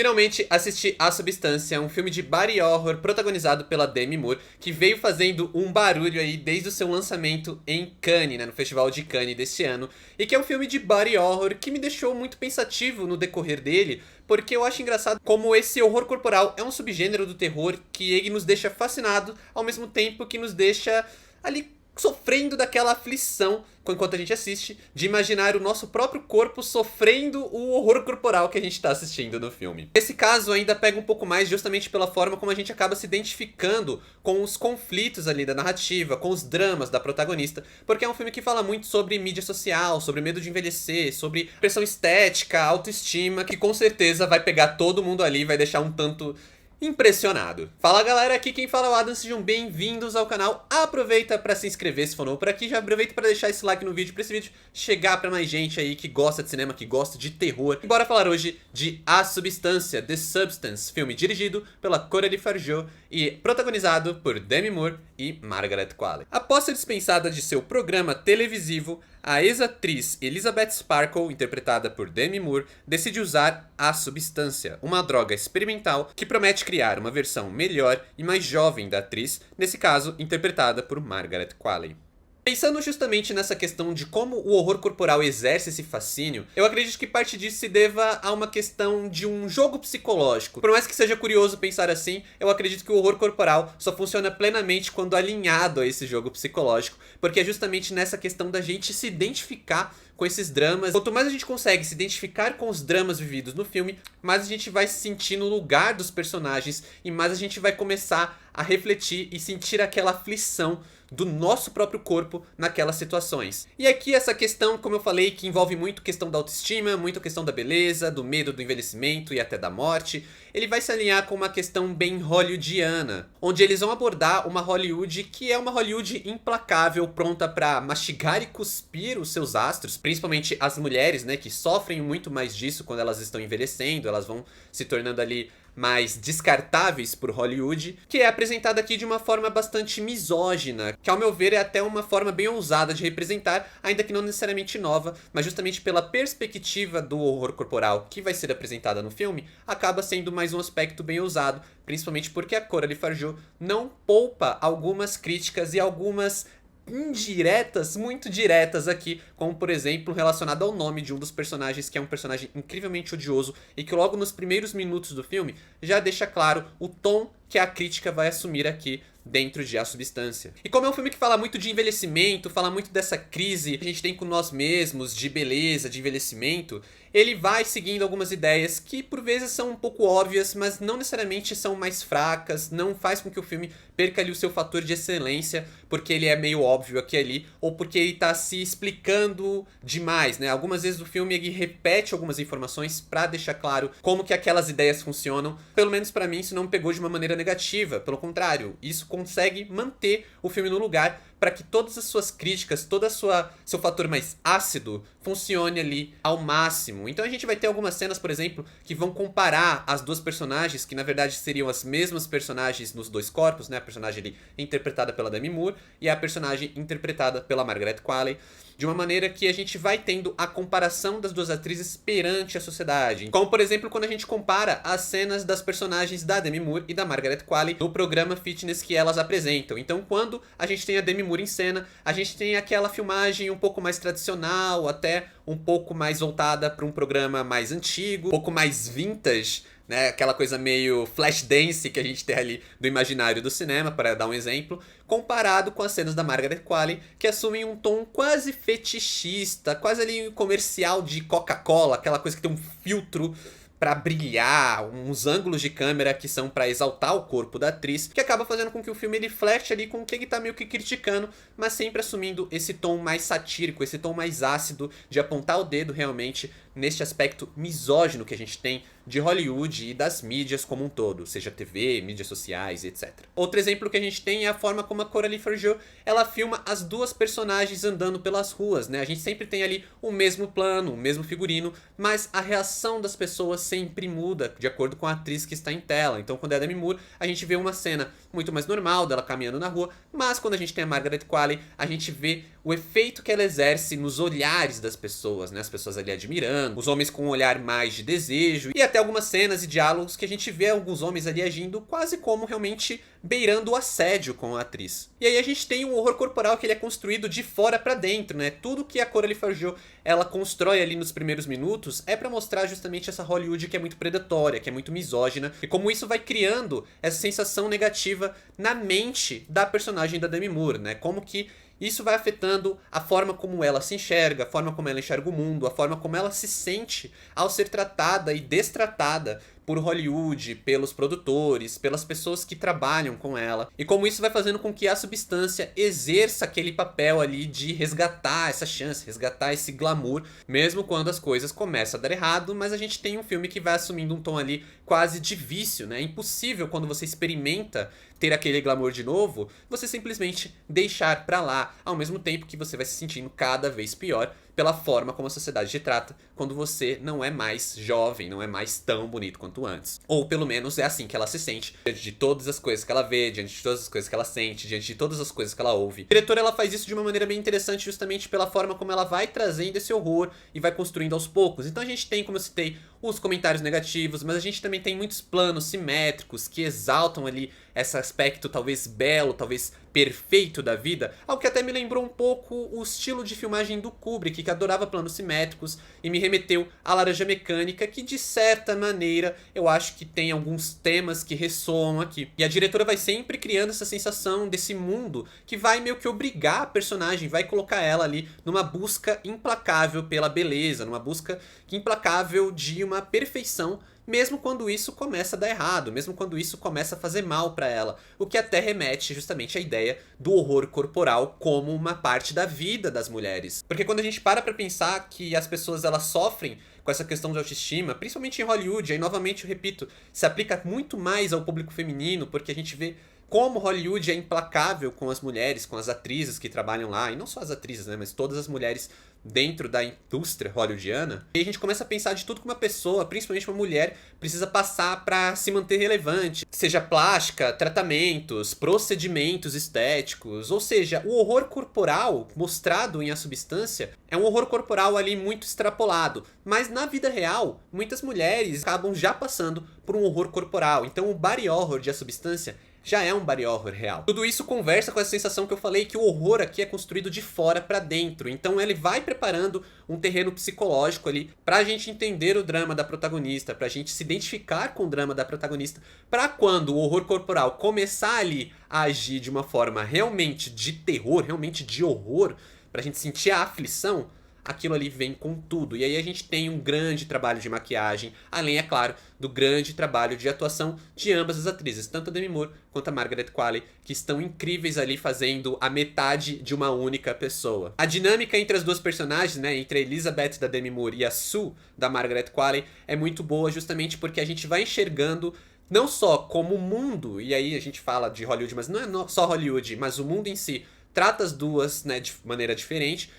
Finalmente assisti A Substância, um filme de body horror protagonizado pela Demi Moore, que veio fazendo um barulho aí desde o seu lançamento em Cannes, né, no Festival de Cannes deste ano, e que é um filme de body horror que me deixou muito pensativo no decorrer dele, porque eu acho engraçado como esse horror corporal é um subgênero do terror que ele nos deixa fascinado, ao mesmo tempo que nos deixa ali sofrendo daquela aflição enquanto a gente assiste, de imaginar o nosso próprio corpo sofrendo o horror corporal que a gente está assistindo no filme. Esse caso ainda pega um pouco mais justamente pela forma como a gente acaba se identificando com os conflitos ali da narrativa, com os dramas da protagonista, porque é um filme que fala muito sobre mídia social, sobre medo de envelhecer, sobre pressão estética, autoestima, que com certeza vai pegar todo mundo ali e vai deixar um tanto impressionado. Fala galera, aqui quem fala é o Adam, sejam bem-vindos ao canal. Aproveita pra se inscrever se for novo por aqui, já aproveita pra deixar esse like no vídeo, pra esse vídeo chegar pra mais gente aí que gosta de cinema, que gosta de terror. E bora falar hoje de A Substância, The Substance, filme dirigido pela Coralie Fargeau e protagonizado por Demi Moore e Margaret Qualley. Após ser dispensada de seu programa televisivo, a ex-atriz Elizabeth Sparkle, interpretada por Demi Moore, decide usar a substância, uma droga experimental que promete criar uma versão melhor e mais jovem da atriz, nesse caso interpretada por Margaret Qualley. Pensando justamente nessa questão de como o horror corporal exerce esse fascínio, eu acredito que parte disso se deva a uma questão de um jogo psicológico. Por mais que seja curioso pensar assim, eu acredito que o horror corporal só funciona plenamente quando alinhado a esse jogo psicológico, porque é justamente nessa questão da gente se identificar com esses dramas. Quanto mais a gente consegue se identificar com os dramas vividos no filme, mais a gente vai se sentir no lugar dos personagens e mais a gente vai começar a refletir e sentir aquela aflição do nosso próprio corpo naquelas situações. E aqui essa questão, como eu falei, que envolve muito questão da autoestima, muito questão da beleza, do medo do envelhecimento e até da morte, ele vai se alinhar com uma questão bem hollywoodiana, onde eles vão abordar uma Hollywood que é uma Hollywood implacável, pronta pra mastigar e cuspir os seus astros, principalmente as mulheres, né, que sofrem muito mais disso quando elas estão envelhecendo, elas vão se tornando ali mais descartáveis por Hollywood, que é apresentada aqui de uma forma bastante misógina, que ao meu ver é até uma forma bem ousada de representar, ainda que não necessariamente nova, mas justamente pela perspectiva do horror corporal que vai ser apresentada no filme, acaba sendo mais um aspecto bem ousado, principalmente porque a Coralie Fargeau não poupa algumas críticas e algumas indiretas, muito diretas aqui, como por exemplo relacionado ao nome de um dos personagens, que é um personagem incrivelmente odioso e que logo nos primeiros minutos do filme já deixa claro o tom que a crítica vai assumir aqui dentro de A Substância. E como é um filme que fala muito de envelhecimento, fala muito dessa crise que a gente tem com nós mesmos, de beleza, de envelhecimento, ele vai seguindo algumas ideias que por vezes são um pouco óbvias, mas não necessariamente são mais fracas, não faz com que o filme perca ali o seu fator de excelência, porque ele é meio óbvio aqui e ali, ou porque ele tá se explicando demais, né? Algumas vezes o filme ele repete algumas informações pra deixar claro como que aquelas ideias funcionam. Pelo menos pra mim isso não me pegou de uma maneira negativa, pelo contrário, isso consegue manter o filme no lugar para que todas as suas críticas, todo seu fator mais ácido funcione ali ao máximo. Então a gente vai ter algumas cenas, por exemplo, que vão comparar as duas personagens, que na verdade seriam as mesmas personagens nos dois corpos, né? A personagem ali interpretada pela Demi Moore e a personagem interpretada pela Margaret Qualley, de uma maneira que a gente vai tendo a comparação das duas atrizes perante a sociedade. Como, por exemplo, quando a gente compara as cenas das personagens da Demi Moore e da Margaret Qualley no programa fitness que elas apresentam. Então, quando a gente tem a Demi Moore em cena, a gente tem aquela filmagem um pouco mais tradicional, até um pouco mais voltada para um programa mais antigo, um pouco mais vintage, né? Aquela coisa meio flash dance que a gente tem ali do imaginário do cinema, para dar um exemplo, comparado com as cenas da Margaret Qualley, que assumem um tom quase fetichista, quase ali comercial de Coca-Cola, aquela coisa que tem um filtro pra brilhar, uns ângulos de câmera que são pra exaltar o corpo da atriz, que acaba fazendo com que o filme ele flerte ali com o que ele tá meio que criticando, mas sempre assumindo esse tom mais satírico, esse tom mais ácido de apontar o dedo realmente neste aspecto misógino que a gente tem de Hollywood e das mídias como um todo, seja TV, mídias sociais, etc. Outro exemplo que a gente tem é a forma como a Coralie Fargeau, ela filma as duas personagens andando pelas ruas, né? A gente sempre tem ali o mesmo plano, o mesmo figurino, mas a reação das pessoas sempre muda de acordo com a atriz que está em tela. Então, quando é a Demi Moore, a gente vê uma cena muito mais normal dela caminhando na rua, mas quando a gente tem a Margaret Qualley, a gente vê o efeito que ela exerce nos olhares das pessoas, né? As pessoas ali admirando, os homens com um olhar mais de desejo, e até algumas cenas e diálogos que a gente vê alguns homens ali agindo quase como realmente beirando o assédio com a atriz. E aí a gente tem um horror corporal que ele é construído de fora pra dentro, né? Tudo que a Coralie Fargeau ela constrói ali nos primeiros minutos é pra mostrar justamente essa Hollywood que é muito predatória, que é muito misógina, e como isso vai criando essa sensação negativa na mente da personagem da Demi Moore, né? Como que isso vai afetando a forma como ela se enxerga, a forma como ela enxerga o mundo, a forma como ela se sente ao ser tratada e destratada por Hollywood, pelos produtores, pelas pessoas que trabalham com ela. E como isso vai fazendo com que a substância exerça aquele papel ali de resgatar essa chance, resgatar esse glamour, mesmo quando as coisas começam a dar errado, mas a gente tem um filme que vai assumindo um tom ali quase de vício, né? É impossível quando você experimenta ter aquele glamour de novo, você simplesmente deixar pra lá, ao mesmo tempo que você vai se sentindo cada vez pior pela forma como a sociedade te trata quando você não é mais jovem, não é mais tão bonito quanto antes. Ou pelo menos é assim que ela se sente, diante de todas as coisas que ela vê, diante de todas as coisas que ela sente, diante de todas as coisas que ela ouve. A diretora ela faz isso de uma maneira bem interessante justamente pela forma como ela vai trazendo esse horror e vai construindo aos poucos. Então a gente tem, como eu citei, os comentários negativos, mas a gente também tem muitos planos simétricos que exaltam ali esse aspecto talvez belo, talvez perfeito da vida, algo que até me lembrou um pouco o estilo de filmagem do Kubrick, que adorava planos simétricos, e me remeteu à Laranja Mecânica, que de certa maneira eu acho que tem alguns temas que ressoam aqui. E a diretora vai sempre criando essa sensação desse mundo que vai meio que obrigar a personagem, vai colocar ela ali numa busca implacável pela beleza, numa busca implacável de uma perfeição, mesmo quando isso começa a dar errado, mesmo quando isso começa a fazer mal pra ela, o que até remete justamente à ideia do horror corporal como uma parte da vida das mulheres. Porque quando a gente para pra pensar que as pessoas elas sofrem com essa questão de autoestima, principalmente em Hollywood, aí novamente eu repito, se aplica muito mais ao público feminino, porque a gente vê como Hollywood é implacável com as mulheres, com as atrizes que trabalham lá, e não só as atrizes, né, mas todas as mulheres dentro da indústria hollywoodiana. E a gente começa a pensar de tudo que uma pessoa, principalmente uma mulher, precisa passar pra se manter relevante. Seja plástica, tratamentos, procedimentos estéticos, ou seja, o horror corporal mostrado em A Substância é um horror corporal ali muito extrapolado. Mas na vida real, muitas mulheres acabam já passando por um horror corporal. Então o body horror de A Substância já é um body horror real. Tudo isso conversa com essa sensação que eu falei que o horror aqui é construído de fora pra dentro. Então ele vai preparando um terreno psicológico ali pra gente entender o drama da protagonista, pra gente se identificar com o drama da protagonista, pra quando o horror corporal começar ali a agir de uma forma realmente de terror, realmente de horror, pra gente sentir a aflição, aquilo ali vem com tudo. E aí a gente tem um grande trabalho de maquiagem, além, é claro, do grande trabalho de atuação de ambas as atrizes, tanto a Demi Moore quanto a Margaret Qualley, que estão incríveis ali fazendo a metade de uma única pessoa. A dinâmica entre as duas personagens, né, entre a Elizabeth da Demi Moore e a Sue da Margaret Qualley, é muito boa justamente porque a gente vai enxergando não só como o mundo, e aí a gente fala de Hollywood, mas não é só Hollywood, mas o mundo em si trata as duas, né, de maneira diferente,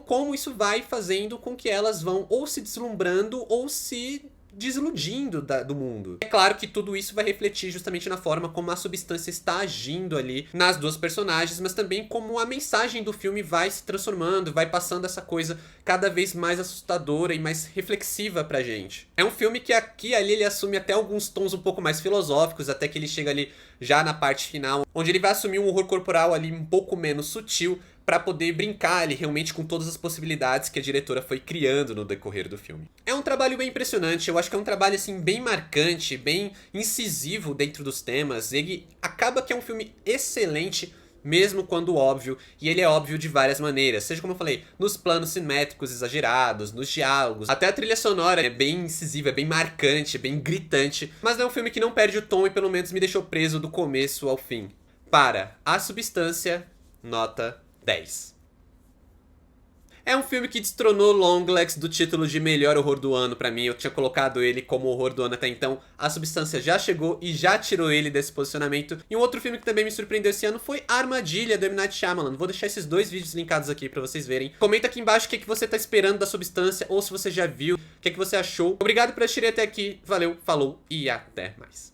como isso vai fazendo com que elas vão ou se deslumbrando ou se desiludindo do mundo. É claro que tudo isso vai refletir justamente na forma como a substância está agindo ali nas duas personagens, mas também como a mensagem do filme vai se transformando, vai passando essa coisa cada vez mais assustadora e mais reflexiva pra gente. É um filme que aqui e ali ele assume até alguns tons um pouco mais filosóficos, até que ele chega ali já na parte final, onde ele vai assumir um horror corporal ali um pouco menos sutil, pra poder brincar ali realmente com todas as possibilidades que a diretora foi criando no decorrer do filme. É um trabalho bem impressionante, eu acho que é um trabalho assim bem marcante, bem incisivo dentro dos temas. Ele acaba que é um filme excelente, mesmo quando óbvio, e ele é óbvio de várias maneiras, seja como eu falei, nos planos cinéticos exagerados, nos diálogos, até a trilha sonora é bem incisiva, é bem marcante, é bem gritante, mas é um filme que não perde o tom e pelo menos me deixou preso do começo ao fim. Para A Substância, nota 10. É um filme que destronou Longlegs do título de melhor horror do ano pra mim. Eu tinha colocado ele como horror do ano até então. A Substância já chegou e já tirou ele desse posicionamento. E um outro filme que também me surpreendeu esse ano foi Armadilha, do M. Night Shyamalan. Vou deixar esses dois vídeos linkados aqui pra vocês verem. Comenta aqui embaixo o que você tá esperando da Substância, ou se você já viu, o que você achou. Obrigado por assistir até aqui. Valeu, falou e até mais.